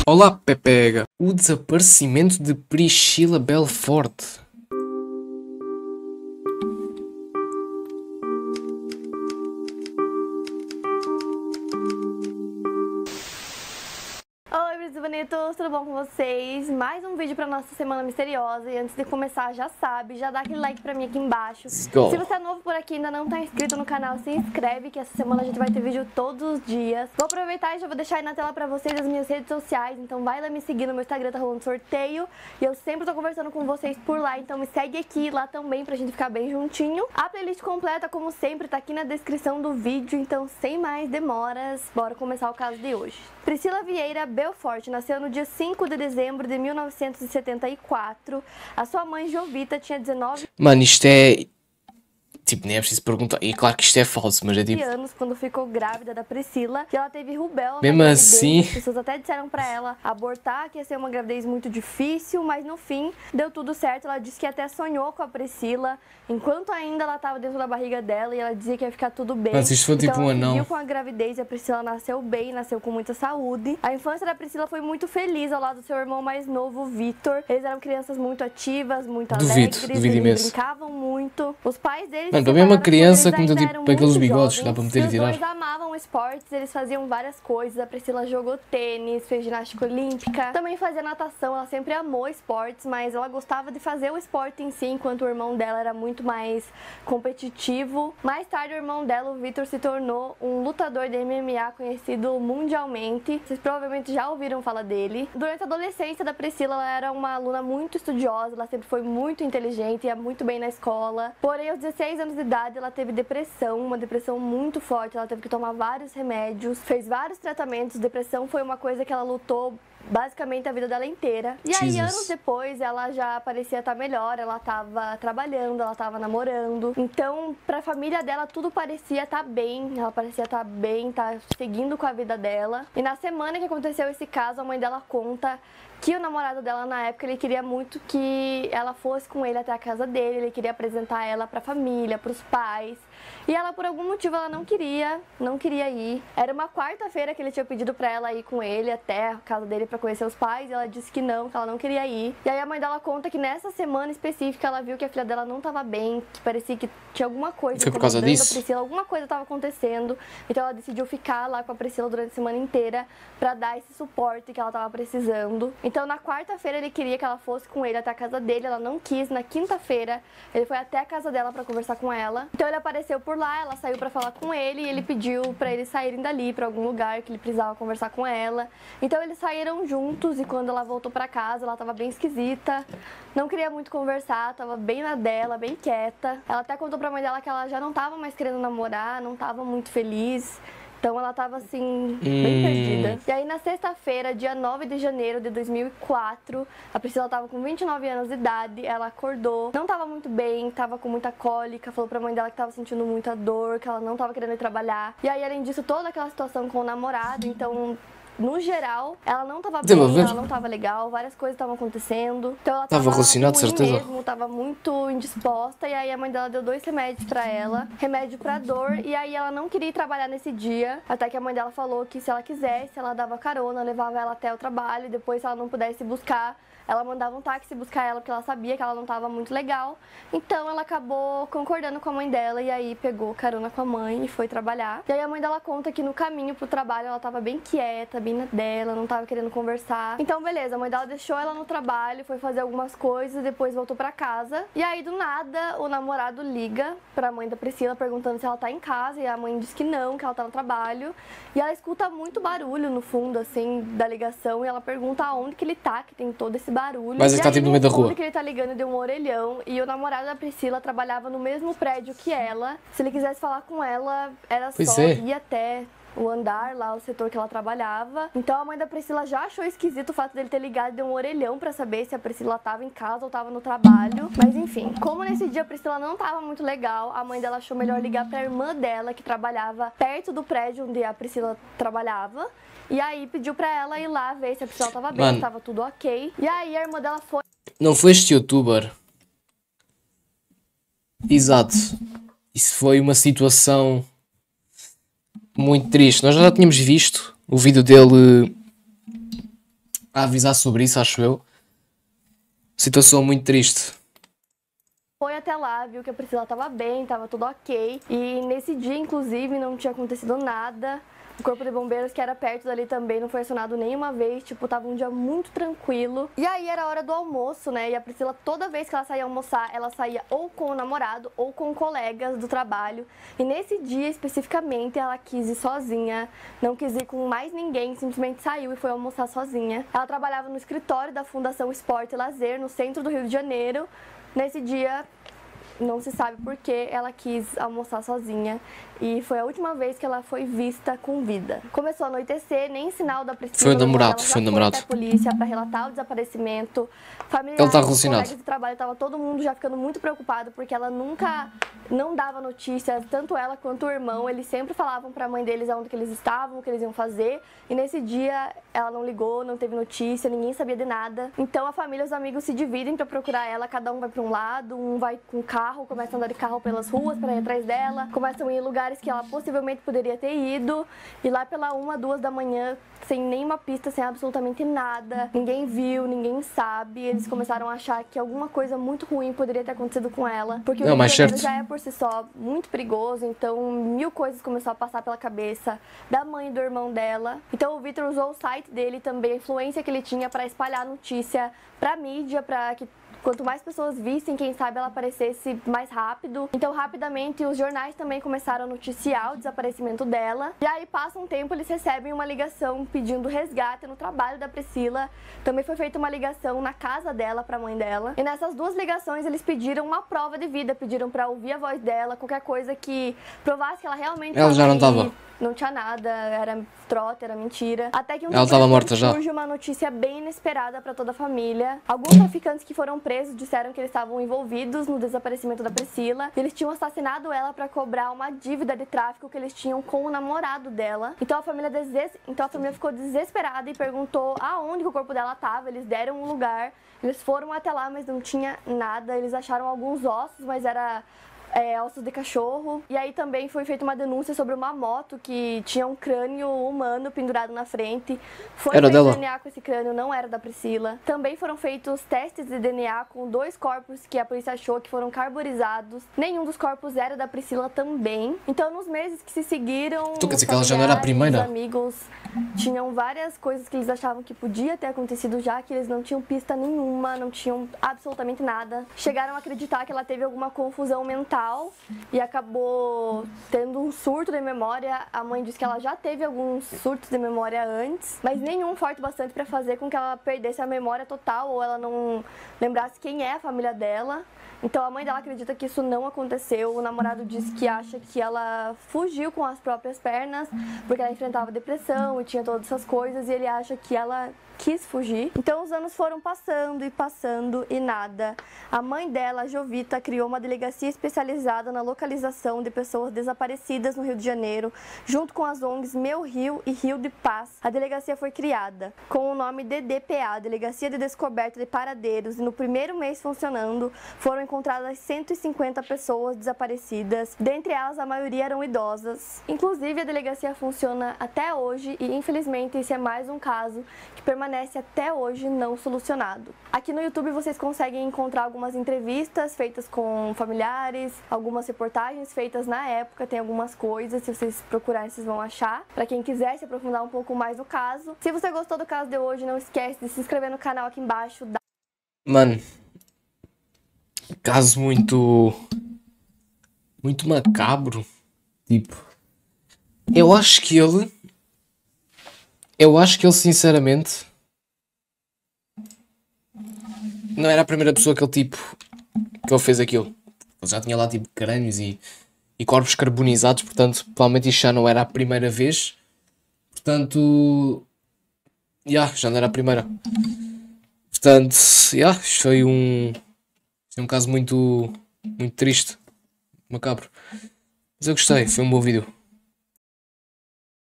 Olá, Pepega. O desaparecimento de Priscila Belfort. Oi, bonitos e bonitos, tudo bom com vocês? Mais um vídeo pra nossa Semana Misteriosa. E antes de começar, já sabe, já dá aquele like pra mim aqui embaixo. Se você é novo por aqui e ainda não tá inscrito no canal, se inscreve, que essa semana a gente vai ter vídeo todos os dias. Vou aproveitar e já vou deixar aí na tela pra vocês as minhas redes sociais. Então vai lá me seguir no meu Instagram, tá rolando sorteio. E eu sempre tô conversando com vocês por lá, então me segue aqui, lá também, pra gente ficar bem juntinho. A playlist completa, como sempre, tá aqui na descrição do vídeo. Então, sem mais demoras, bora começar o caso de hoje. Priscila Vieira Belfort nasceu no dia 5 de dezembro de 1974. A sua mãe, Jovita, tinha 19 Mano, isto é... Tipo, nem é preciso perguntar. E claro que isto é falso, mas é tipo... anos quando ficou grávida da Priscila, e ela teve rubéola. Mesmo assim... As pessoas até disseram pra ela abortar, que ia ser uma gravidez muito difícil, mas no fim deu tudo certo. Ela disse que até sonhou com a Priscila, enquanto ainda ela estava dentro da barriga dela, e ela dizia que ia ficar tudo bem. Mas isto foi tipo então, um ela anão. seguiu com a gravidez, e a Priscila nasceu bem, nasceu com muita saúde. A infância da Priscila foi muito feliz ao lado do seu irmão mais novo, Vitor. Eles eram crianças muito ativas, muito alegres, Duvido eles imenso. brincavam muito. Os pais deles... Mano, para mim é uma criança eles com ainda tipo, eram aqueles muito bigodes, jovens, dá para meter e tirar. Os dois amavam esportes, eles faziam várias coisas. A Priscila jogou tênis, fez ginástica olímpica, também fazia natação. Ela sempre amou esportes, mas ela gostava de fazer o esporte em si, enquanto o irmão dela era muito mais competitivo. Mais tarde, o irmão dela, o Vitor, se tornou um lutador de MMA conhecido mundialmente. Vocês provavelmente já ouviram falar dele. Durante a adolescência da Priscila, ela era uma aluna muito estudiosa, ela sempre foi muito inteligente, ia muito bem na escola. Porém, aos 16 anos de idade, ela teve depressão, uma depressão muito forte. Ela teve que tomar vários remédios, fez vários tratamentos. Depressão foi uma coisa que ela lutou basicamente a vida dela inteira. E aí, anos depois, ela já parecia estar melhor, ela estava trabalhando, ela estava namorando. Então, pra família dela, tudo parecia estar bem, ela parecia estar bem, estar seguindo com a vida dela. E na semana que aconteceu esse caso, a mãe dela conta que o namorado dela, na época, ele queria muito que ela fosse com ele até a casa dele, ele queria apresentar ela pra família, pros pais. E ela, por algum motivo, ela não queria ir. Era uma quarta-feira que ele tinha pedido pra ela ir com ele até a casa dele pra conhecer os pais, e ela disse que ela não queria ir. E aí a mãe dela conta que nessa semana específica ela viu que a filha dela não tava bem, que parecia que tinha alguma coisa foi por causa disso? a Priscila, alguma coisa tava acontecendo. Então ela decidiu ficar lá com a Priscila durante a semana inteira pra dar esse suporte que ela tava precisando. Então na quarta-feira ele queria que ela fosse com ele até a casa dele, ela não quis. Na quinta-feira ele foi até a casa dela pra conversar com ela. Então ele apareceu por lá, ela saiu pra falar com ele e ele pediu pra eles saírem dali pra algum lugar que ele precisava conversar com ela. Então eles saíram juntos e quando ela voltou pra casa, ela tava bem esquisita, não queria muito conversar, tava bem na dela, bem quieta. Ela até contou pra mãe dela que ela já não tava mais querendo namorar, não tava muito feliz. Então ela tava assim, bem perdida. E aí na sexta-feira, dia 9 de janeiro de 2004, a Priscila tava com 29 anos de idade, ela acordou, não tava muito bem, tava com muita cólica, falou pra mãe dela que tava sentindo muita dor, que ela não tava querendo ir trabalhar. E aí, além disso, toda aquela situação com o namorado, então... No geral, ela não tava bem, ela não tava legal, várias coisas estavam acontecendo. Então ela tava relacionado, certeza. Mesmo, tava muito indisposta. E aí a mãe dela deu 2 remédios pra ela, remédio pra dor. E aí ela não queria ir trabalhar nesse dia, até que a mãe dela falou que se ela quisesse, ela dava carona, levava ela até o trabalho. E depois, se ela não pudesse buscar, ela mandava um táxi buscar ela, porque ela sabia que ela não tava muito legal. Então ela acabou concordando com a mãe dela e aí pegou carona com a mãe e foi trabalhar. E aí a mãe dela conta que no caminho pro trabalho ela tava bem quieta, bem na dela, não tava querendo conversar. Então beleza, a mãe dela deixou ela no trabalho, foi fazer algumas coisas e depois voltou pra casa. E aí do nada o namorado liga pra mãe da Priscila perguntando se ela tá em casa e a mãe diz que não, que ela tá no trabalho. E ela escuta muito barulho no fundo, assim, da ligação e ela pergunta aonde que ele tá, que tem todo esse barulho. Mas ele tá tipo no meio da rua. Que ele tá ligando de um orelhão e o namorado da Priscila trabalhava no mesmo prédio que ela. Se ele quisesse falar com ela, era só ir até o andar lá, o setor que ela trabalhava. Então a mãe da Priscila já achou esquisito o fato dele ter ligado de um orelhão pra saber se a Priscila tava em casa ou tava no trabalho. Mas enfim, como nesse dia a Priscila não tava muito legal, a mãe dela achou melhor ligar pra irmã dela, que trabalhava perto do prédio onde a Priscila trabalhava. E aí pediu pra ela ir lá ver se a Priscila tava bem, se tava tudo ok. E aí a irmã dela foi... Não foi este youtuber. Exato. Isso foi uma situação muito triste. Nós já tínhamos visto o vídeo dele a avisar sobre isso, acho eu. Situação muito triste. Foi até lá, viu que a Priscila tava bem, tava tudo ok. E nesse dia, inclusive, não tinha acontecido nada. O corpo de bombeiros, que era perto dali também, não foi acionado nenhuma vez. Tipo, tava um dia muito tranquilo. E aí era a hora do almoço, né? E a Priscila, toda vez que ela saía almoçar, ela saía ou com o namorado ou com colegas do trabalho. E nesse dia, especificamente, ela quis ir sozinha. Não quis ir com mais ninguém, simplesmente saiu e foi almoçar sozinha. Ela trabalhava no escritório da Fundação Esporte e Lazer, no centro do Rio de Janeiro. Nesse dia, não se sabe por que ela quis almoçar sozinha e foi a última vez que ela foi vista com vida. Começou a anoitecer, nem sinal da Priscila. Foi o namorado, foi o namorado. Até a polícia para relatar o desaparecimento. Familiares, Ele tá relacionado. colegas de trabalho, tava todo mundo já ficando muito preocupado porque ela nunca não dava notícias, tanto ela quanto o irmão. Eles sempre falavam para a mãe deles aonde que eles estavam, o que eles iam fazer. E nesse dia ela não ligou, não teve notícia, ninguém sabia de nada. Então a família e os amigos se dividem para procurar ela, cada um vai para um lado, um vai com carro, começa a andar de carro pelas ruas para ir atrás dela, começam a ir em lugares que ela possivelmente poderia ter ido, e lá pela 1, 2 da manhã, sem nenhuma pista, sem absolutamente nada, ninguém viu, ninguém sabe, eles começaram a achar que alguma coisa muito ruim poderia ter acontecido com ela, porque o Rio de Janeiro já é por si só muito perigoso, então 1000 coisas começaram a passar pela cabeça da mãe e do irmão dela. Então o Vitor usou o site dele também, a influência que ele tinha para espalhar a notícia pra mídia, para que quanto mais pessoas vissem, quem sabe ela aparecesse mais rápido. Então, rapidamente, os jornais também começaram a noticiar o desaparecimento dela. E aí, passa um tempo, eles recebem uma ligação pedindo resgate no trabalho da Priscila. Também foi feita uma ligação na casa dela para a mãe dela. E nessas 2 ligações, eles pediram uma prova de vida, pediram para ouvir a voz dela, qualquer coisa que provasse que ela realmente ela já não estava. Não tinha nada, era trote, era mentira. Até que ela estava morta já. Surge uma notícia bem inesperada para toda a família. Alguns traficantes que foram presos disseram que eles estavam envolvidos no desaparecimento da Priscila. Eles tinham assassinado ela para cobrar uma dívida de tráfico que eles tinham com o namorado dela. Então a família ficou desesperada e perguntou aonde o corpo dela estava. Eles deram um lugar, eles foram até lá, mas não tinha nada. Eles acharam alguns ossos, mas era ossos de cachorro. E aí também foi feita uma denúncia sobre uma moto que tinha um crânio humano pendurado na frente. Foi feito DNA com esse crânio, não era da Priscila. Também foram feitos testes de DNA com 2 corpos que a polícia achou que foram carburizados. Nenhum dos corpos era da Priscila também. Então, nos meses que se seguiram, quer dizer que ela já não era a primeira? Os amigos tinham várias coisas que eles achavam que podia ter acontecido, já que eles não tinham pista nenhuma, não tinham absolutamente nada. Chegaram a acreditar que ela teve alguma confusão mental e acabou tendo um surto de memória. A mãe disse que ela já teve alguns surtos de memória antes, mas nenhum forte bastante para fazer com que ela perdesse a memória total ou ela não lembrasse quem é a família dela. Então a mãe dela acredita que isso não aconteceu. O namorado diz que acha que ela fugiu com as próprias pernas, porque ela enfrentava depressão e tinha todas essas coisas, e ele acha que ela quis fugir. Então os anos foram passando e passando e nada. A mãe dela, a Jovita, criou uma delegacia especializada na localização de pessoas desaparecidas no Rio de Janeiro, junto com as ONGs Meu Rio e Rio de Paz. A delegacia foi criada com o nome DDPA, Delegacia de Descoberta de Paradeiros, e no primeiro mês funcionando foram encontradas 150 pessoas desaparecidas. Dentre elas, a maioria eram idosas. Inclusive, a delegacia funciona até hoje e, infelizmente, esse é mais um caso que permanece até hoje não solucionado. Aqui no YouTube vocês conseguem encontrar algumas entrevistas feitas com familiares, algumas reportagens feitas na época, tem algumas coisas, se vocês procurarem vocês vão achar. Para quem quiser se aprofundar um pouco mais no caso. Se você gostou do caso de hoje, não esquece de se inscrever no canal aqui embaixo. Mano, caso muito macabro. Tipo, eu acho que ele sinceramente não era a primeira pessoa que ele fez aquilo. Ele já tinha lá tipo crânios e corpos carbonizados, portanto provavelmente isto já não era a primeira vez. Portanto, já não era a primeira. Portanto, isto foi um caso muito triste, macabro. Mas eu gostei, foi um bom vídeo.